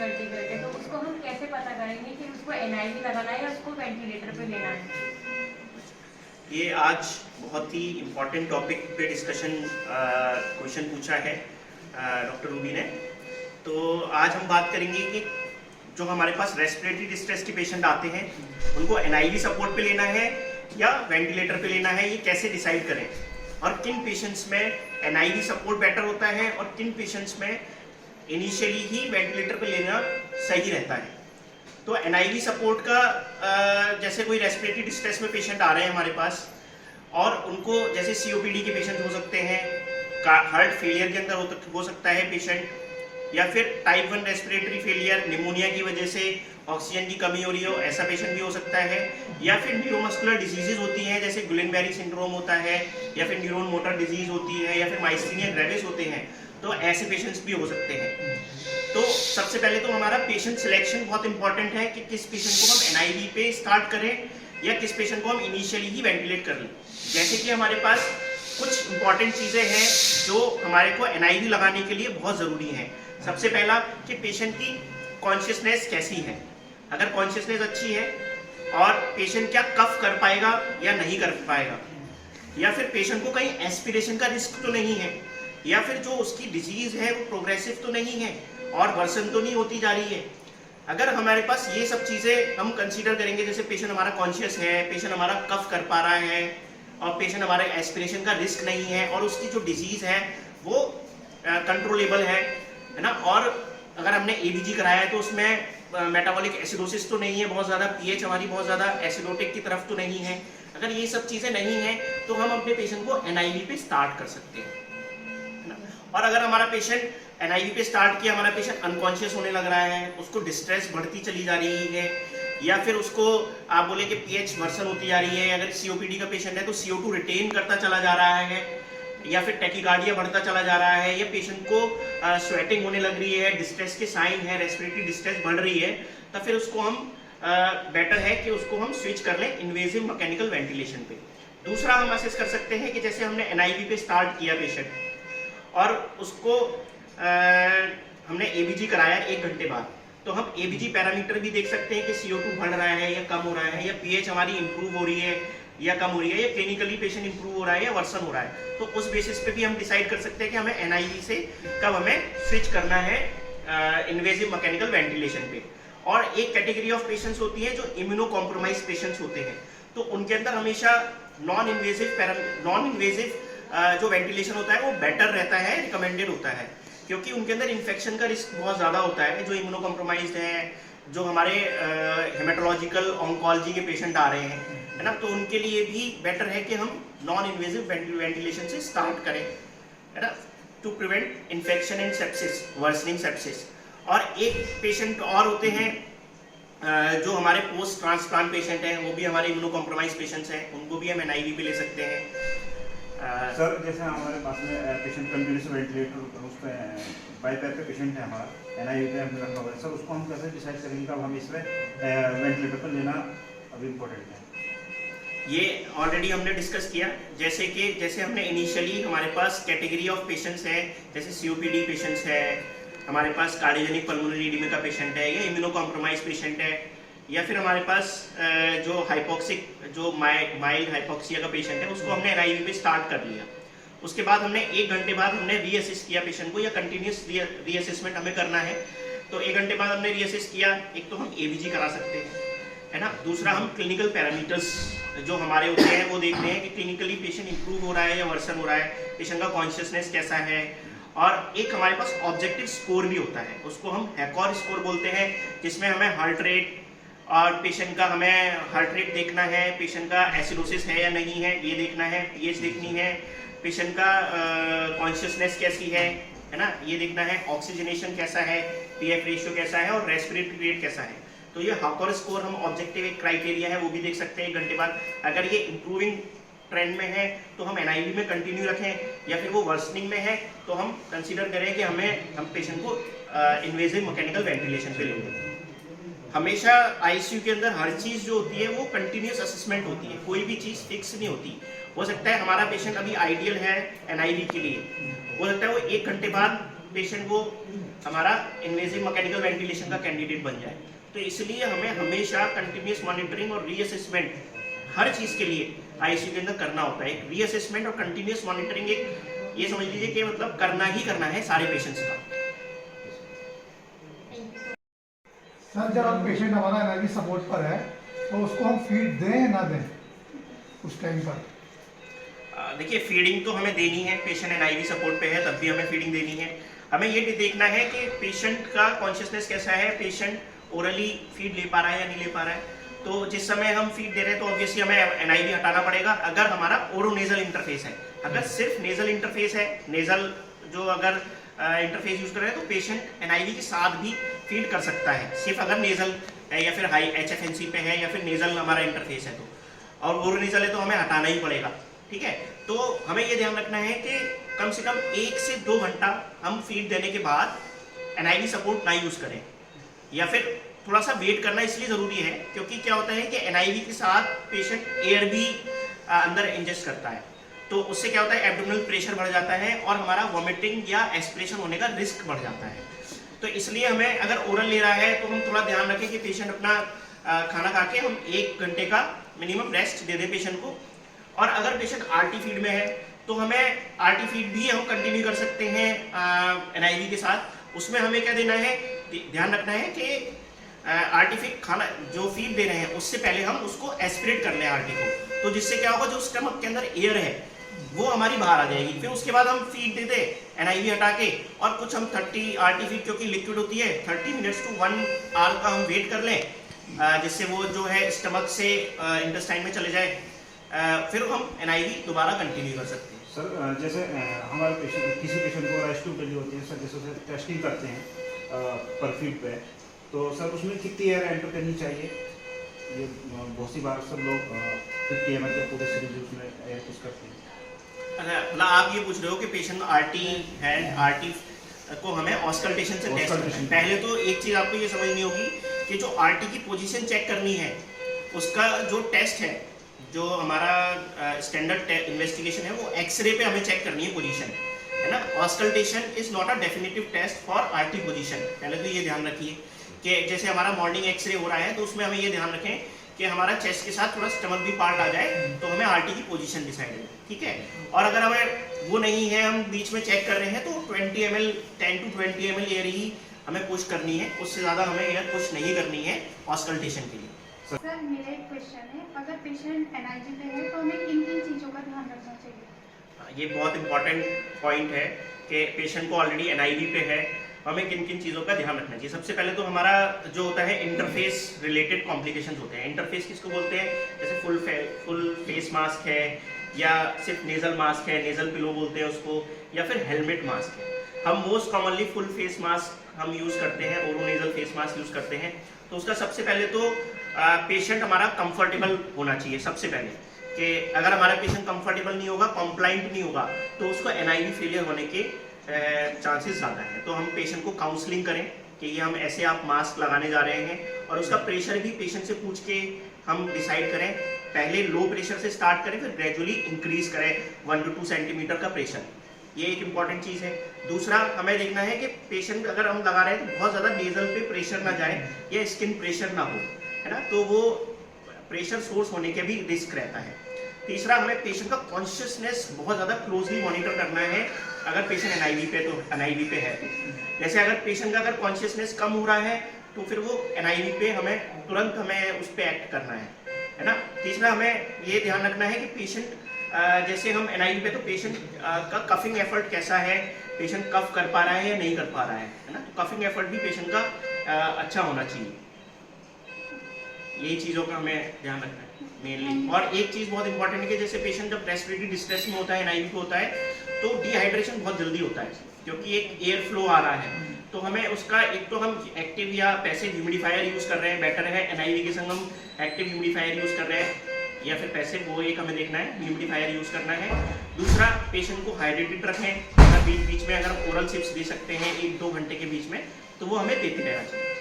Certificate है, तो उसको हम कैसे पता करेंगे कि उसको एनआईवी लगाना है या उसको वेंटिलेटर पे लेना है? ये आज बहुत ही इम्पोर्टेंट टॉपिक पे डिस्कशन क्वेश्चन पूछा है डॉक्टर रूबी ने। तो आज हम बात करेंगे कि जो हमारे पास रेस्पिरेटरी डिस्ट्रेस के पेशेंट आते हैं उनको एनआईवी सपोर्ट पे लेना है या वेंटिलेटर पे लेना है, ये कैसे डिसाइड करें, और किन पेशेंट्स में एनआईवी सपोर्ट बेटर होता है और किन पेशेंट्स में इनिशियली ही वेंटिलेटर पे लेना सही रहता है। तो एनआईवी सपोर्ट का जैसे कोई रेस्पिरेटरी डिस्ट्रेस में पेशेंट आ रहे हैं हमारे पास और उनको जैसे सीओपीडी के पेशेंट हो सकते हैं, हार्ट फेलियर के अंदर हो सकता है पेशेंट, या फिर टाइप 1 रेस्पिरेटरी फेलियर निमोनिया की वजह से ऑक्सीजन की कमी हो रही हो, ऐसा पेशेंट भी हो सकता है, या फिर न्यूरोमस्कुलर डिजीजेज होती हैं जैसे गुलेनबेरी सिंड्रोम होता है, या फिर न्यूरोन मोटर डिजीज होती है, या फिर माइस्थीनिया ग्रेविस होते हैं, तो ऐसे पेशेंट्स भी हो सकते हैं। तो सबसे पहले तो हमारा पेशेंट सिलेक्शन बहुत इंपॉर्टेंट है कि किस पेशेंट को हम एनआईवी पे स्टार्ट करें या किस पेशेंट को हम इनिशियली ही वेंटिलेट कर लें। जैसे कि हमारे पास कुछ इंपॉर्टेंट चीज़ें हैं जो हमारे को एनआईवी लगाने के लिए बहुत ज़रूरी हैं। सबसे पहला कि पेशेंट की कॉन्शियसनेस कैसी है। अगर कॉन्शियसनेस अच्छी है और पेशेंट क्या कफ कर पाएगा या नहीं कर पाएगा, या फिर पेशेंट को कहीं एस्पिरेशन का रिस्क तो नहीं है, या फिर जो उसकी डिजीज़ है वो प्रोग्रेसिव तो नहीं है और वर्सन तो नहीं होती जा रही है। अगर हमारे पास ये सब चीज़ें हम कंसीडर करेंगे, जैसे पेशेंट हमारा कॉन्शियस है, पेशेंट हमारा कफ कर पा रहा है और पेशेंट हमारे एस्पिरेशन का रिस्क नहीं है और उसकी जो डिजीज़ है वो कंट्रोलेबल है ना, और अगर हमने एबीजी कराया है तो उसमें मेटाबॉलिक एसिडोसिस तो नहीं है बहुत ज़्यादा, पीएच हमारी बहुत ज़्यादा एसिडोटिक की तरफ तो नहीं है, अगर ये सब चीज़ें नहीं हैं तो हम अपने पेशेंट को एनआईवी पे स्टार्ट कर सकते हैं ना। और अगर हमारा पेशेंट एनआईवी पे स्टार्ट किया, हमारा पेशेंट अनकॉन्शियस होने लग रहा है, उसको डिस्ट्रेस बढ़ती चली जा रही है, या फिर उसको आप बोले कि पीएच वर्सन होती जा रही है, अगर सीओपीडी का पेशेंट है तो CO2 रिटेन करता चला जा रहा है, या फिर टैकीकार्डिया बढ़ता चला जा रहा है, या पेशेंट को स्वेटिंग होने लग रही है, डिस्ट्रेस के साइन है, रेस्पिरेटरी डिस्ट्रेस बढ़ रही है, तो फिर उसको हम बेटर है कि उसको हम स्विच कर लें इन्वेजिव मैकेनिकल वेंटिलेशन पे। दूसरा हम असेस कर सकते हैं कि जैसे हमने एनआईवी पे स्टार्ट किया पेशेंट और उसको हमने एबीजी कराया 1 घंटे बाद, तो हम एबीजी पैरामीटर भी देख सकते हैं कि CO2 बढ़ रहा है या कम हो रहा है, या पीएच हमारी इंप्रूव हो रही है या कम हो रही है, या क्लिनिकली पेशेंट इंप्रूव हो रहा है या वर्सन हो रहा है। तो उस बेसिस पे भी हम डिसाइड कर सकते हैं कि हमें एनआईवी से कब हमें स्विच करना है इन्वेजिव मैकेनिकल वेंटिलेशन पे। और एक कैटेगरी ऑफ पेशेंट्स होती है जो इम्यूनो कॉम्प्रोमाइज पेशेंट्स होते हैं, तो उनके अंदर हमेशा नॉन इन्वेजिव जो वेंटिलेशन होता है वो बेटर रहता है, रिकमेंडेड होता है, क्योंकि उनके अंदर इन्फेक्शन का रिस्क बहुत ज़्यादा होता है। जो इम्यूनो कॉम्प्रोमाइज्ड हैं, जो हमारे हेमेटोलॉजिकल ऑन्कोलॉजी के पेशेंट आ रहे हैं, है ना, तो उनके लिए भी बेटर है कि हम नॉन इन्वेजिव वेंटिलेशन से स्टार्ट करें, है ना, to prevent infection and sepsis, worsening sepsis. और एक पेशेंट और होते हैं जो हमारे पोस्ट ट्रांसप्लांट पेशेंट हैं, वो भी हमारे इम्यूनो कॉम्प्रोमाइज पेशेंट्स हैं, उनको भी हम एनआईवी पे ले सकते हैं। सर जैसे हमारे पास में पेशेंट कंटिन्यूस वेंटिलेटर उस पर बाईपैप पे पेशेंट है हमारा, एनआईवी पे हमने रखा हुआ है, सर उसको हम कैसे डिसाइड करेंगे कब हम इसमें वेंटिलेटर पर लेना अभी इम्पोर्टेंट है? ये ऑलरेडी हमने डिस्कस किया, जैसे हमने इनिशियली हमारे पास कैटेगरी ऑफ पेशेंट्स हैं, जैसे सीओपीडी पेशेंट्स है, हमारे पास कार्डियोजेनिक पल्मोनरी एडिमा का पेशेंट है, या इम्यूनो कॉम्प्रोमाइज पेशेंट है, या फिर हमारे पास जो हाइपोक्सिक जो माइल्ड हाइपोक्सिया का पेशेंट है, उसको हमने एनआईवी पे स्टार्ट कर लिया। उसके बाद हमने 1 घंटे बाद हमने रीअसेस किया पेशेंट को, या कंटिन्यूस रीअसेसमेंट हमें करना है, तो 1 घंटे बाद हमने रीअसेस किया। एक तो हम एबीजी करा सकते हैं, है ना, दूसरा हम क्लिनिकल पैरामीटर्स जो हमारे होते हैं वो देखते हैं कि क्लिनिकली पेशेंट इंप्रूव हो रहा है या वर्सन हो रहा है, पेशेंट का कॉन्शियसनेस कैसा है, और एक हमारे पास ऑब्जेक्टिव स्कोर भी होता है, उसको हम हैकॉर स्कोर बोलते हैं, जिसमें हमें हार्ट रेट और पेशेंट का हमें हार्ट रेट देखना है, पेशेंट का एसिडोसिस है या नहीं है ये देखना है, पीएच देखनी है, पेशेंट का कॉन्शियसनेस कैसी है ना, ये देखना है, ऑक्सीजनेशन कैसा है, पीएफ रेशियो कैसा है, और रेस्पिरेटरी रेट कैसा है। तो ये हैकॉर स्कोर हम ऑब्जेक्टिव एक क्राइटेरिया है वो भी देख सकते हैं 1 घंटे बाद। अगर ये इंप्रूविंग ट्रेंड में है तो हम एनआईवी में कंटिन्यू रखें, या फिर वो वर्सनिंग में है तो हम कंसीडर करें कि हम पेशेंट को इन्वेजिव मैकेनिकल वेंटिलेशन पे लेंगे। हमेशा आईसीयू के अंदर हर चीज़ जो होती है वो कंटिन्यूस असेसमेंट होती है, कोई भी चीज़ फिक्स नहीं होती। हो सकता है हमारा पेशेंट अभी आइडियल है एनआईवी के लिए, हो सकता है वो 1 घंटे बाद पेशेंट को हमारा इन्वेजिव मैकेनिकल वेंटिलेशन का कैंडिडेट बन जाए। तो इसलिए हमें हमेशा कंटिन्यूस मॉनिटरिंग और रीअसेसमेंट हर चीज़ के लिए आईसीयू के अंदर करना होता है। एक रीअसेसमेंट और कंटिन्यूस मॉनिटरिंग एक ये समझ लीजिए कि मतलब करना ही करना है सारे पेशेंट्स का। सर जब हम पेशेंट हमारा एनआईवी सपोर्ट पर है तो उसको हम फीड दें या ना दें उस टाइम पर? देखिए फीडिंग तो हमें देनी है, पेशेंट एनआईवी सपोर्ट पे है तब भी हमें फीडिंग देनी है। हमें ये देखना है कि पेशेंट का कॉन्शियसनेस कैसा है, पेशेंट ओरली फीड ले पा रहा है या नहीं ले पा रहा है। तो जिस समय हम फीड दे रहे हैं तो ऑब्वियसली हमें एनआईवी हटाना पड़ेगा अगर हमारा ओरोनेजल इंटरफेस है। अगर सिर्फ नेजल इंटरफेस है, नेजल जो अगर इंटरफेस यूज कर रहे हैं तो पेशेंट एनआईवी के साथ भी फीड कर सकता है, सिर्फ अगर नेजल है या फिर हाई एचएफएनसी पे है या फिर नेजल हमारा इंटरफेस है तो। और ओरोनेजल है तो हमें हटाना ही पड़ेगा, ठीक है। तो हमें ये ध्यान रखना है कि कम से कम 1 से 2 घंटा हम फीड देने के बाद एनआईवी सपोर्ट ना यूज करें, या फिर थोड़ा सा वेट करना इसलिए जरूरी है क्योंकि क्या होता है कि एनआईवी के साथ पेशेंट एयर भी अंदर इंजेस्ट करता है, तो उससे क्या होता है एब्डोमिनल प्रेशर बढ़ जाता है और हमारा वॉमिटिंग या एस्पिरेशन होने का रिस्क बढ़ जाता है। तो इसलिए हमें अगर ओरल ले रहा है तो हम थोड़ा ध्यान रखें कि पेशेंट अपना खाना खा के हम 1 घंटे का मिनिमम रेस्ट दे दें पेशेंट को। और अगर पेशेंट आरटी फीड में है तो हमें आरटी फीड भी हम कंटिन्यू कर सकते हैं एनआईवी के साथ। उसमें हमें क्या देना है, ध्यान रखना है कि आरटी फीड खाना जो फीड दे रहे हैं उससे पहले हम उसको एस्पिरेट कर लें आरटी को, तो जिससे क्या होगा जो स्टमक के अंदर एयर है वो हमारी बाहर आ जाएगी। फिर उसके बाद हम फीड दे दें एनआईवी हटा के, और कुछ हम 30 आरटी फीड क्योंकि लिक्विड होती है 30 मिनट्स टू 1 आवर का हम वेट कर लें जिससे वो जो है स्टमक से इंटेस्टाइन में चले जाए, फिर हम एनआईवी दोबारा कंटिन्यू कर सकते हैं। सर जैसे हमारे पेशेंट किसी पेशेंट को रेस्ट ट्यूब होती है सर, जैसे टेस्टिंग करते हैं पर फीड पे, तो सर उसमें कितनी एयर एंटर करनी चाहिए? ये बहुत सी बार सब लोग 50 ml के पूरे सीरीज उसमें एयर पुश करते हैं। मतलब आप ये पूछ रहे हो कि पेशेंट आरटी है, आरटी को हमें ऑस्कल्टेशन से टेस्ट करना है। पहले तो एक चीज़ आपको ये समझनी होगी कि जो आरटी की पोजीशन चेक करनी है उसका जो टेस्ट है, जो हमारा स्टैंडर्ड इन्वेस्टिगेशन है वो एक्सरे पे हमें चेक करनी है पोजीशन, है ना। Auscultation is not a definitive test for RT position. पहले तो ये ध्यान रखिए कि जैसे हमारा मॉर्निंग एक्सरे हो रहा है तो उसमें हमें ये ध्यान रखें कि हमारा चेस्ट के साथ थोड़ा स्टमक भी पार्ट आ जाए तो हमें आरटी की पोजीशन डिसाइड है, ठीक है। और अगर हमें वो नहीं है, हम बीच में चेक कर रहे हैं तो 10 to 20 ml एयर ही हमें पुश करनी है, उससे ज़्यादा हमें एयर पुश नहीं करनी है ऑस्कल्टेशन के लिए। सर मेरा एक क्वेश्चन है, अगर पेशेंट एनआईवी पे है तो हमें किन किन चीज़ों का ध्यान रखना चाहिए? ये बहुत इंपॉर्टेंट पॉइंट है कि पेशेंट को ऑलरेडी एनआईवी पे है, हमें किन किन चीज़ों का ध्यान रखना चाहिए। सबसे पहले तो हमारा जो होता है इंटरफेस रिलेटेड कॉम्प्लिकेशंस होते हैं। इंटरफेस किसको बोलते हैं? जैसे फुल फेस मास्क है या सिर्फ नेजल मास्क है, नेजल पिलो बोलते हैं उसको, या फिर हेलमेट मास्क है। हम most commonly full face mask हम यूज़ करते हैं, ओरोनेजल फेस मास्क यूज़ करते हैं। तो उसका सबसे पहले तो पेशेंट हमारा कंफर्टेबल होना चाहिए सबसे पहले, कि अगर हमारा पेशेंट कंफर्टेबल नहीं होगा, कंप्लाइंट नहीं होगा, तो उसको एनआईवी फेलियर होने के चांसेस ज़्यादा हैं। तो हम पेशेंट को काउंसलिंग करें कि ये हम ऐसे आप मास्क लगाने जा रहे हैं, और उसका प्रेशर भी पेशेंट से पूछ के हम डिसाइड करें। पहले लो प्रेशर से स्टार्ट करें, फिर ग्रेजुअली इंक्रीज करें 1 to 2 सेंटीमीटर का प्रेशर। ये एक इम्पॉर्टेंट चीज़ है। दूसरा हमें देखना है कि पेशेंट अगर हम लगा रहे हैं तो बहुत ज़्यादा नेजल पे प्रेशर ना जाए या स्किन प्रेशर ना हो, है ना, तो वो प्रेशर सोर्स होने के भी रिस्क रहता है। तीसरा हमें पेशेंट का कॉन्शियसनेस बहुत ज़्यादा क्लोजली मॉनिटर करना है। अगर पेशेंट एनआईवी पे तो एनआईवी पे है, जैसे अगर पेशेंट का अगर कॉन्शियसनेस कम हो रहा है तो फिर वो एनआईवी पे हमें तुरंत हमें उस पर एक्ट करना है ना। तीसरा हमें ये ध्यान रखना है कि पेशेंट जैसे हम एनआईवी पे तो पेशेंट का कफिंग एफर्ट कैसा है, पेशेंट कफ कर पा रहा है या नहीं कर पा रहा है ना। तो कफिंग एफर्ट भी पेशेंट का अच्छा होना चाहिए। यही चीज़ों का हमें ध्यान रखना है मेनली। और एक चीज़ बहुत इंपॉर्टेंट है कि जैसे पेशेंट जब रेस्पिरेटरी डिस्ट्रेस में होता है, एनआईवी पे होता है, तो डिहाइड्रेशन बहुत जल्दी होता है क्योंकि एक एयर फ्लो आ रहा है। तो हमें उसका एक तो हम एक्टिव या पैसिव ह्यूमिडिफायर यूज़ कर रहे हैं, बेटर है एनआईवी के संग हम एक्टिव ह्यूमिडिफायर यूज़ कर रहे हैं या फिर पैसिव, वो एक हमें देखना है, ह्यूमिडिफायर यूज़ करना है। दूसरा पेशेंट को हाइड्रेटेड रखें, अगर बीच बीच में अगर ओरल सिप्स दे सकते हैं 1-2 घंटे के बीच में, तो वो हमें देते रहना चाहिए।